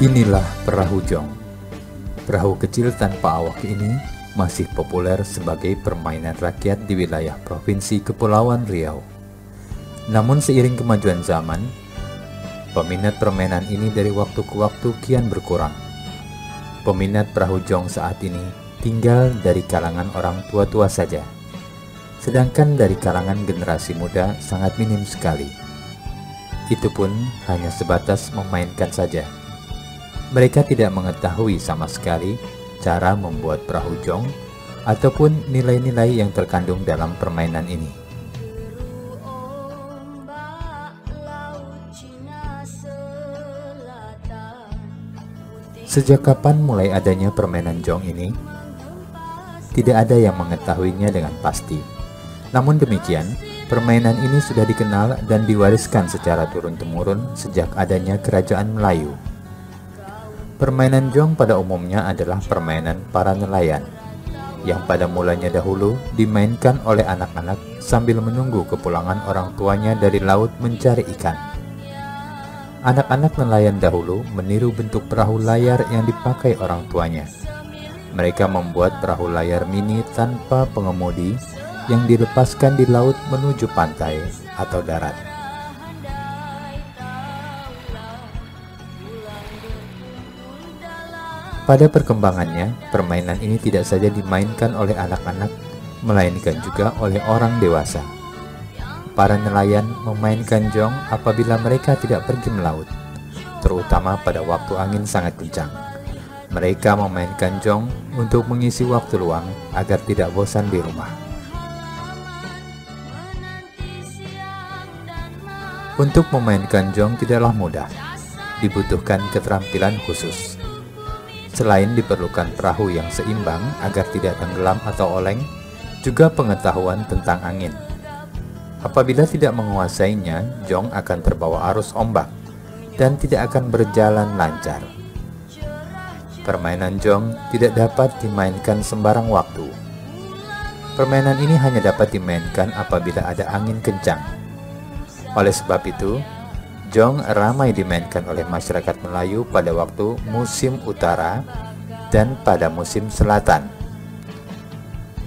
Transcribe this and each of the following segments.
Inilah perahu jong. Perahu kecil tanpa awak ini masih populer sebagai permainan rakyat di wilayah Provinsi Kepulauan Riau. Namun seiring kemajuan zaman, peminat permainan ini dari waktu ke waktu kian berkurang. Peminat perahu jong saat ini tinggal dari kalangan orang tua-tua saja, sedangkan dari kalangan generasi muda sangat minim sekali. Itu pun hanya sebatas memainkan saja. Mereka tidak mengetahui sama sekali cara membuat perahu jong ataupun nilai-nilai yang terkandung dalam permainan ini. Sejak kapan mulai adanya permainan jong ini? Tidak ada yang mengetahuinya dengan pasti. Namun demikian, permainan ini sudah dikenal dan diwariskan secara turun-temurun sejak adanya Kerajaan Melayu. Permainan jong pada umumnya adalah permainan para nelayan, yang pada mulanya dahulu dimainkan oleh anak-anak sambil menunggu kepulangan orang tuanya dari laut mencari ikan. Anak-anak nelayan dahulu meniru bentuk perahu layar yang dipakai orang tuanya. Mereka membuat perahu layar mini tanpa pengemudi yang dilepaskan di laut menuju pantai atau darat. Pada perkembangannya, permainan ini tidak saja dimainkan oleh anak-anak, melainkan juga oleh orang dewasa. Para nelayan memainkan jong apabila mereka tidak pergi melaut, terutama pada waktu angin sangat kencang. Mereka memainkan jong untuk mengisi waktu luang agar tidak bosan di rumah. Untuk memainkan jong tidaklah mudah, dibutuhkan keterampilan khusus. Selain diperlukan perahu yang seimbang agar tidak tenggelam atau oleng, juga pengetahuan tentang angin. Apabila tidak menguasainya, jong akan terbawa arus ombak dan tidak akan berjalan lancar. Permainan jong tidak dapat dimainkan sembarang waktu. Permainan ini hanya dapat dimainkan apabila ada angin kencang. Oleh sebab itu, jong ramai dimainkan oleh masyarakat Melayu pada waktu musim utara dan pada musim selatan.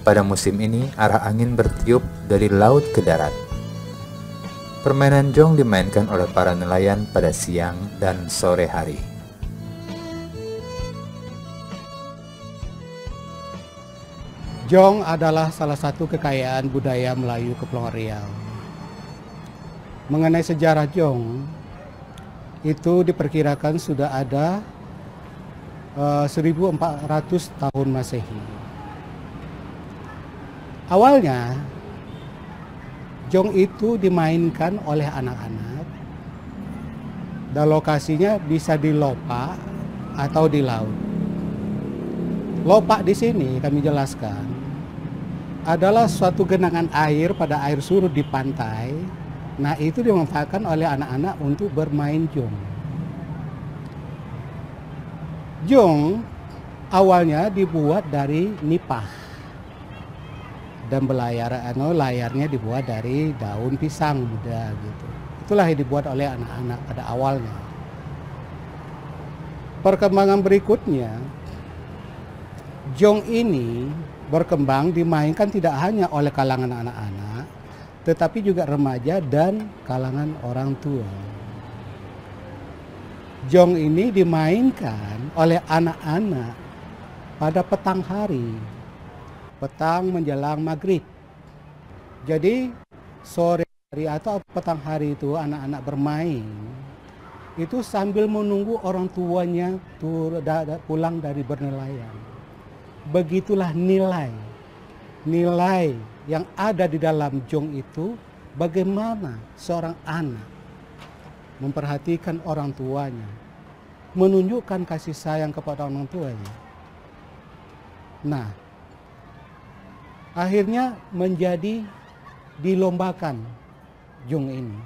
Pada musim ini, arah angin bertiup dari laut ke darat. Permainan jong dimainkan oleh para nelayan pada siang dan sore hari. Jong adalah salah satu kekayaan budaya Melayu Kepulauan Riau. Mengenai sejarah jong, itu diperkirakan sudah ada 1400 tahun Masehi. Awalnya, jong itu dimainkan oleh anak-anak dan lokasinya bisa di lopak atau di laut. Lopak di sini kami jelaskan adalah suatu genangan air pada air surut di pantai. Nah, itu dimanfaatkan oleh anak-anak untuk bermain jong. Jong awalnya dibuat dari nipah dan layarnya dibuat dari daun pisang muda gitu. Itulah yang dibuat oleh anak-anak pada awalnya. Perkembangan berikutnya, jong ini berkembang dimainkan tidak hanya oleh kalangan anak-anak, tetapi juga remaja dan kalangan orang tua. Jong ini dimainkan oleh anak-anak pada petang hari, petang menjelang maghrib. Jadi sore hari atau petang hari itu anak-anak bermain, itu sambil menunggu orang tuanya pulang dari bernelayan. Begitulah nilai yang ada di dalam jong itu, bagaimana seorang anak memperhatikan orang tuanya, menunjukkan kasih sayang kepada orang tuanya. Nah, akhirnya menjadi dilombakan jong ini,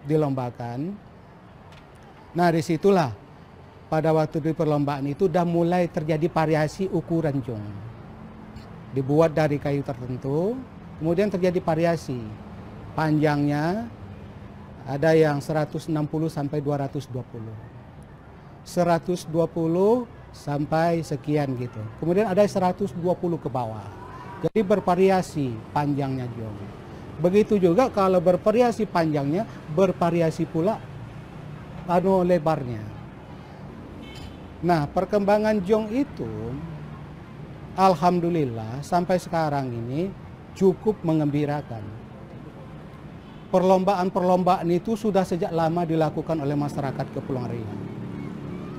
dilombakan. Nah, disitulah pada waktu di perlombaan itu sudah mulai terjadi variasi ukuran jong. Dibuat dari kayu tertentu, kemudian terjadi variasi. Panjangnya ada yang 160 sampai 220. 120 sampai sekian gitu. Kemudian ada 120 ke bawah. Jadi bervariasi panjangnya jong. Begitu juga kalau bervariasi panjangnya, bervariasi pula lebarnya. Nah, perkembangan jong itu alhamdulillah sampai sekarang ini cukup mengembirakan. Perlombaan-perlombaan itu sudah sejak lama dilakukan oleh masyarakat Kepulauan Riau.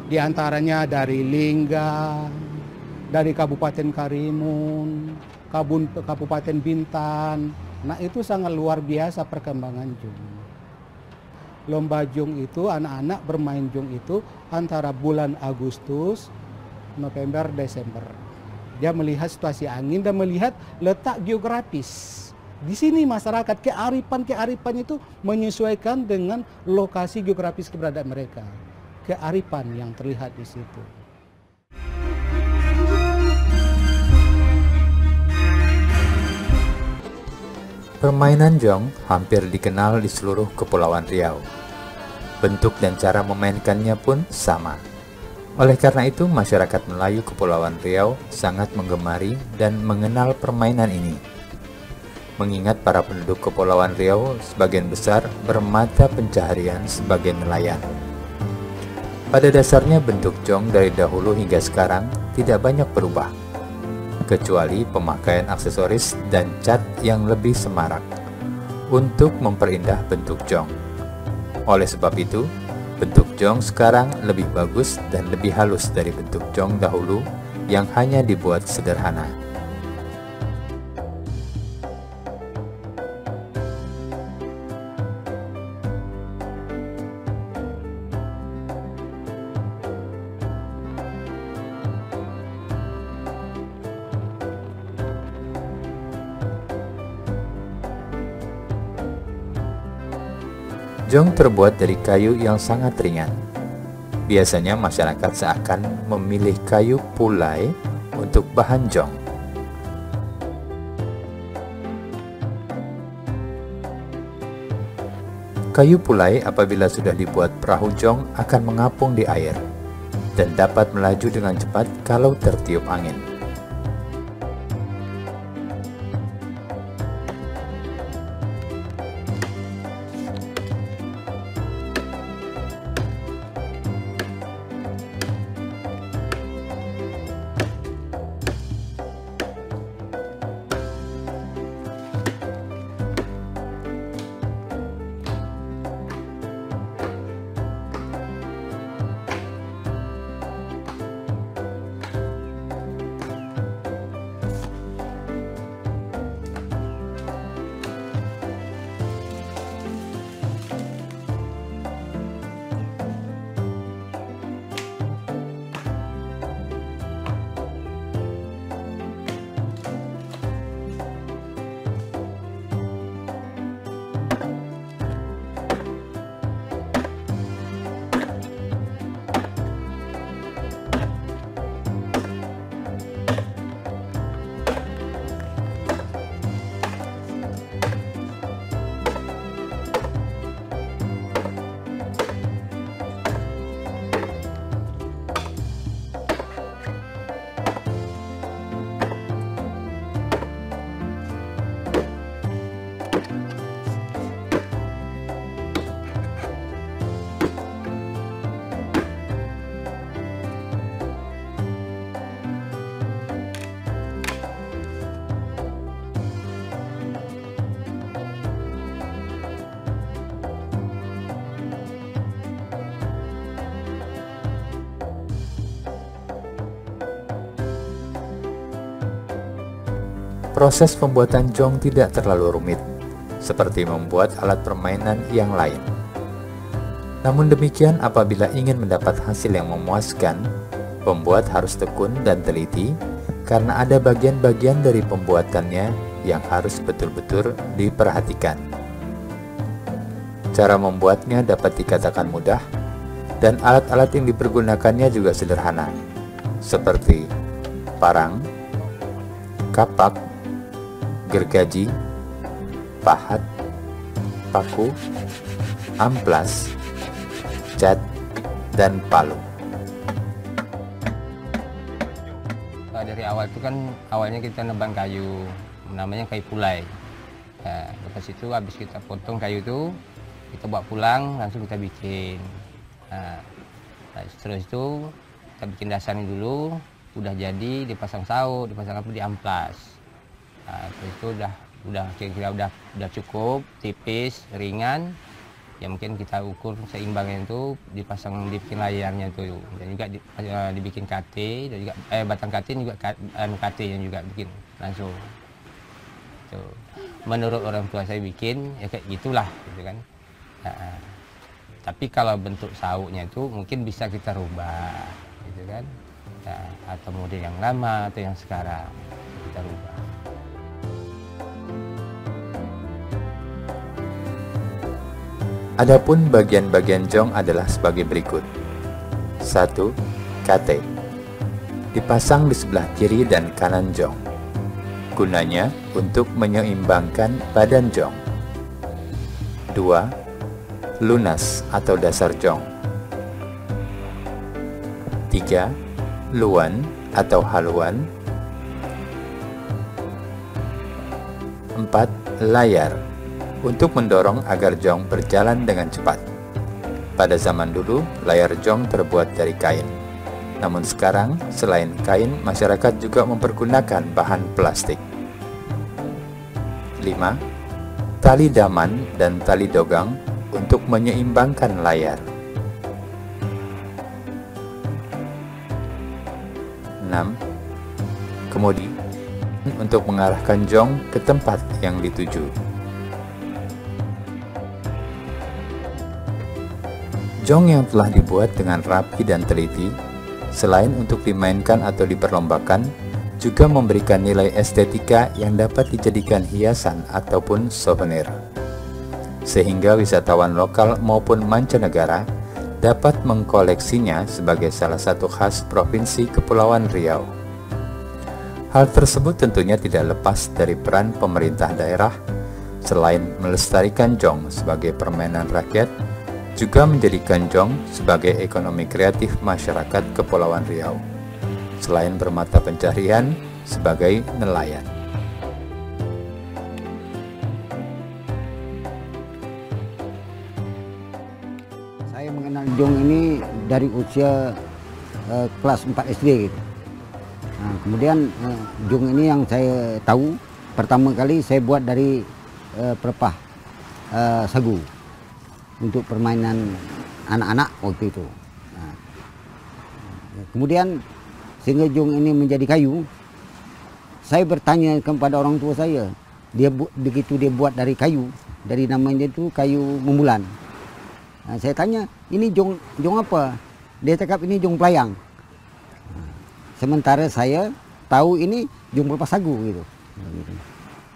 Di antaranya dari Lingga, dari Kabupaten Karimun, Kabupaten Bintan. Nah, itu sangat luar biasa perkembangan jong. Lomba jong itu, anak-anak bermain jong itu antara bulan Agustus, November, Desember. Dia melihat situasi angin dan melihat letak geografis. Di sini masyarakat kearifan itu menyesuaikan dengan lokasi geografis keberadaan mereka. Kearifan yang terlihat di situ. Permainan jong hampir dikenal di seluruh Kepulauan Riau. Bentuk dan cara memainkannya pun sama. Oleh karena itu, masyarakat Melayu Kepulauan Riau sangat menggemari dan mengenal permainan ini. Mengingat para penduduk Kepulauan Riau sebagian besar bermata pencaharian sebagai nelayan. Pada dasarnya bentuk jong dari dahulu hingga sekarang tidak banyak berubah, kecuali pemakaian aksesoris dan cat yang lebih semarak untuk memperindah bentuk jong. Oleh sebab itu, bentuk jong sekarang lebih bagus dan lebih halus dari bentuk jong dahulu yang hanya dibuat sederhana. Jong terbuat dari kayu yang sangat ringan. Biasanya masyarakat seakan memilih kayu pulai untuk bahan jong. Kayu pulai apabila sudah dibuat perahu jong akan mengapung di air dan dapat melaju dengan cepat kalau tertiup angin. Proses pembuatan jong tidak terlalu rumit, seperti membuat alat permainan yang lain. Namun demikian, apabila ingin mendapat hasil yang memuaskan, pembuat harus tekun dan teliti karena ada bagian-bagian dari pembuatannya yang harus betul-betul diperhatikan. Cara membuatnya dapat dikatakan mudah, dan alat-alat yang dipergunakannya juga sederhana, seperti parang, kapak, gergaji, pahat, paku, amplas, cat, dan palu. Dari awal itu kan awalnya kita nebang kayu, namanya kayu pulai. Nah, lepas itu habis kita potong kayu itu, kita bawa pulang, langsung kita bikin. Nah, terus itu kita bikin dasarnya dulu, udah jadi dipasang saut, dipasang apa, di amplas. Nah, terus itu udah kira-kira udah cukup, tipis, ringan. Ya mungkin kita ukur seimbangnya itu, dibikin layarnya itu, dan juga dibikin KT, dan juga batang KT juga KT yang juga bikin langsung. Tuh. Menurut orang tua saya bikin ya kayak gitulah, gitu kan. Nah, tapi kalau bentuk sautnya itu mungkin bisa kita rubah, gitu kan. Nah, atau model yang lama atau yang sekarang kita rubah. Adapun bagian-bagian jong adalah sebagai berikut. 1. KT. Dipasang di sebelah kiri dan kanan jong. Gunanya untuk menyeimbangkan badan jong. 2. Lunas atau dasar jong. 3. Luan atau haluan. 4. Layar untuk mendorong agar jong berjalan dengan cepat. Pada zaman dulu, layar jong terbuat dari kain. Namun sekarang, selain kain, masyarakat juga mempergunakan bahan plastik. 5. Tali daman dan tali dogang untuk menyeimbangkan layar. 6. Kemudi untuk mengarahkan jong ke tempat yang dituju. Jong yang telah dibuat dengan rapi dan teliti, selain untuk dimainkan atau diperlombakan, juga memberikan nilai estetika yang dapat dijadikan hiasan ataupun souvenir. Sehingga wisatawan lokal maupun mancanegara dapat mengkoleksinya sebagai salah satu khas Provinsi Kepulauan Riau. Hal tersebut tentunya tidak lepas dari peran pemerintah daerah, selain melestarikan jong sebagai permainan rakyat, juga menjadikan jong sebagai ekonomi kreatif masyarakat Kepulauan Riau, selain bermata pencaharian sebagai nelayan. Saya mengenal jong ini dari usia kelas 4 SD gitu. Nah, kemudian jong ini yang saya tahu pertama kali saya buat dari pelepah sagu untuk permainan anak-anak waktu itu. Nah, kemudian sehingga jong ini menjadi kayu, saya bertanya kepada orang tua saya, begitu dia buat dari kayu, dari namanya itu kayu membulan. Nah, saya tanya, ini jong apa? Dia cakap ini jong pelayang. Nah, sementara saya tahu ini jong pelepah sagu gitu.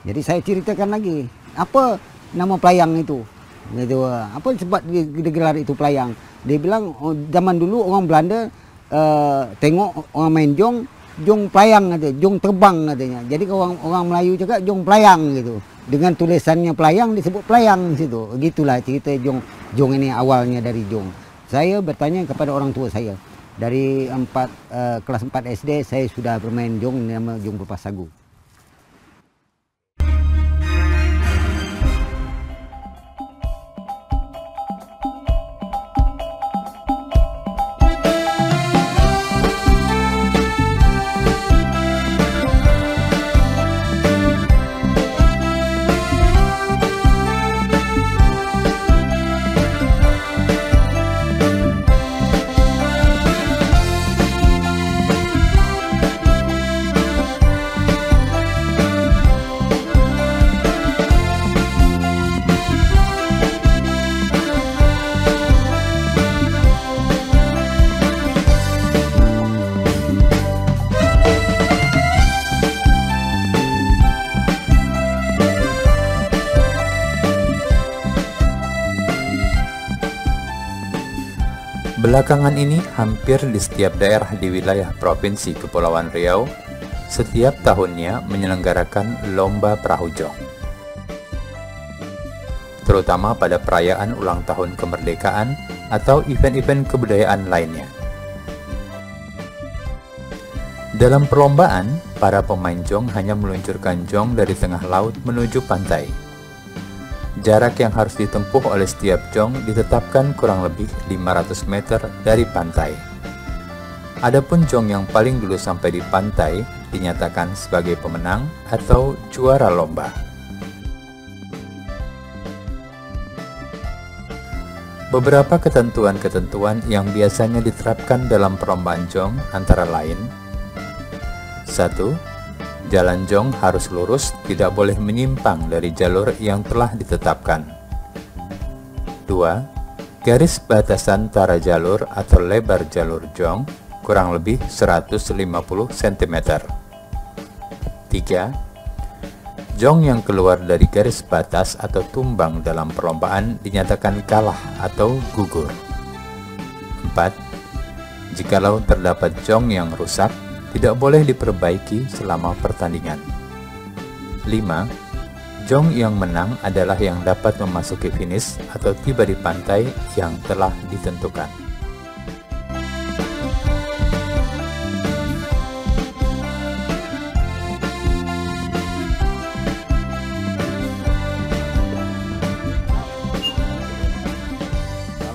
Jadi saya ceritakan lagi, apa nama pelayang itu? Gitu, apa sebab digelar itu pelayang? Dia bilang zaman dulu orang Belanda tengok orang main jong pelayang katanya, jong terbang katanya. Jadi orang Melayu juga jong pelayang gitu. Dengan tulisannya pelayang disebut pelayang di situ. Gitulah cerita jong ini awalnya dari jong. Saya bertanya kepada orang tua saya. Dari kelas 4 SD saya sudah bermain jong, nama jong pelepah sagu. Belakangan ini hampir di setiap daerah di wilayah Provinsi Kepulauan Riau setiap tahunnya menyelenggarakan lomba perahu jong, terutama pada perayaan ulang tahun kemerdekaan atau event-event kebudayaan lainnya. Dalam perlombaan, para pemain jong hanya meluncurkan jong dari tengah laut menuju pantai. Jarak yang harus ditempuh oleh setiap jong ditetapkan kurang lebih 500 meter dari pantai. Adapun jong yang paling dulu sampai di pantai dinyatakan sebagai pemenang atau juara lomba. Beberapa ketentuan-ketentuan yang biasanya diterapkan dalam perlombaan jong antara lain: 1. Jalan jong harus lurus, tidak boleh menyimpang dari jalur yang telah ditetapkan. 2. Garis batasan antara jalur atau lebar jalur jong kurang lebih 150 cm. 3. Jong yang keluar dari garis batas atau tumbang dalam perlombaan dinyatakan kalah atau gugur. 4. Jikalau terdapat jong yang rusak, tidak boleh diperbaiki selama pertandingan. 5. Jong yang menang adalah yang dapat memasuki finish atau tiba di pantai yang telah ditentukan.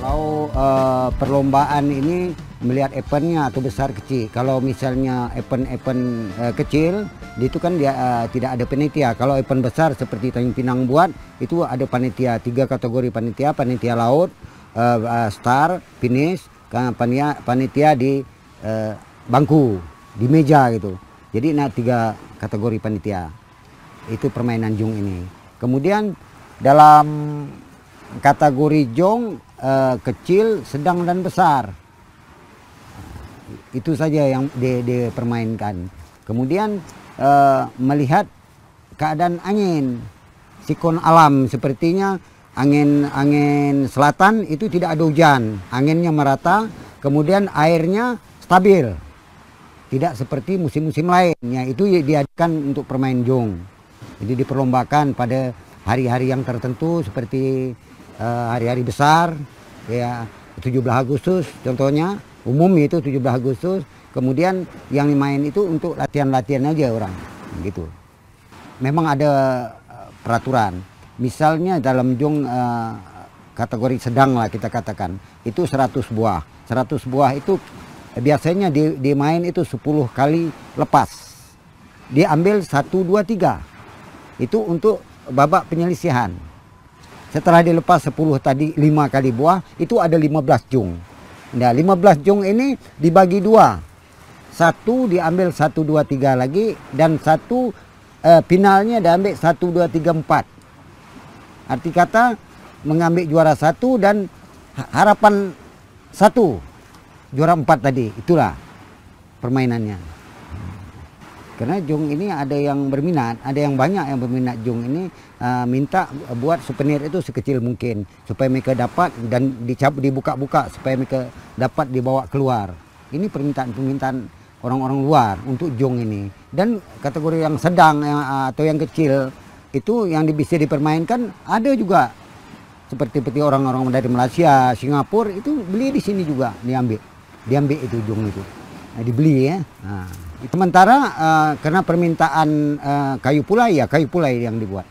Kalau perlombaan ini melihat eventnya atau besar kecil. Kalau misalnya event-event kecil, itu kan dia tidak ada panitia. Kalau event besar seperti Tanjung Pinang buat, itu ada panitia, 3 kategori panitia: panitia laut, star, finish, panitia di bangku, di meja gitu. Jadi 3 kategori panitia. Itu permainan jong ini. Kemudian dalam kategori jong kecil, sedang dan besar. Itu saja yang dipermainkan. Kemudian melihat keadaan angin, siklon alam, sepertinya angin selatan itu tidak ada hujan, anginnya merata, kemudian airnya stabil, tidak seperti musim-musim lainnya. Itu diadakan untuk permain jong. Jadi diperlombakan pada hari-hari yang tertentu seperti hari-hari besar, ya 17 Agustus contohnya. Umum itu 17 Agustus, kemudian yang dimain itu untuk latihan-latihan aja orang, gitu. Memang ada peraturan, misalnya dalam jong kategori sedang lah kita katakan, itu 100 buah. 100 buah itu biasanya dimain itu 10 kali lepas. Diambil 1, 2, 3. Itu untuk babak penyelisihan. Setelah dilepas 10 tadi 5 kali buah, itu ada 15 jong. Nah, 15 jong ini dibagi 2. 1 diambil 1, 2, 3 lagi, dan 1 finalnya diambil 1, 2, 3, 4. Arti kata mengambil juara 1 dan harapan 1 juara 4 tadi. Itulah permainannya. Karena jong ini ada yang berminat, ada yang banyak yang berminat jong ini, minta buat souvenir itu sekecil mungkin supaya mereka dapat dan dibuka-buka supaya mereka dapat dibawa keluar. Ini permintaan orang-orang luar untuk jong ini. Dan kategori yang sedang atau yang kecil itu yang bisa dipermainkan ada juga. Seperti orang-orang dari Malaysia, Singapura itu beli di sini juga, diambil itu jong itu. Nah, dibeli ya. Nah. Sementara karena permintaan kayu pulai yang dibuat,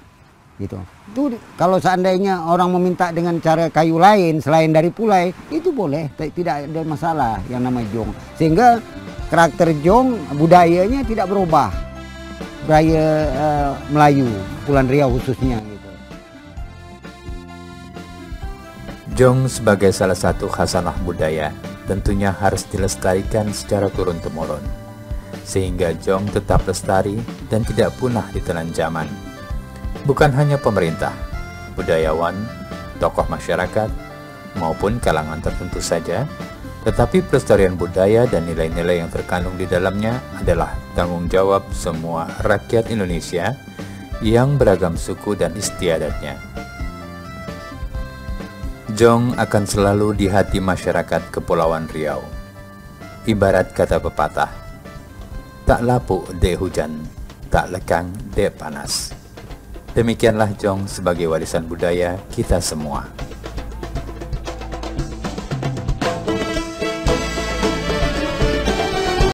gitu. Itu kalau seandainya orang meminta dengan cara kayu lain selain dari pulai, itu boleh, tidak ada masalah yang namanya jong. Sehingga karakter jong budayanya tidak berubah, budaya Melayu, Kepulauan Riau khususnya. Gitu. Jong sebagai salah satu khasanah budaya tentunya harus dilestarikan secara turun-temurun, sehingga jong tetap lestari dan tidak punah ditelan zaman. Bukan hanya pemerintah, budayawan, tokoh masyarakat, maupun kalangan tertentu saja, tetapi pelestarian budaya dan nilai-nilai yang terkandung di dalamnya adalah tanggung jawab semua rakyat Indonesia yang beragam suku dan istiadatnya. Jong akan selalu di hati masyarakat Kepulauan Riau. Ibarat kata pepatah, tak lapuk dek hujan, tak lekang dek panas. Demikianlah Jong sebagai warisan budaya kita semua.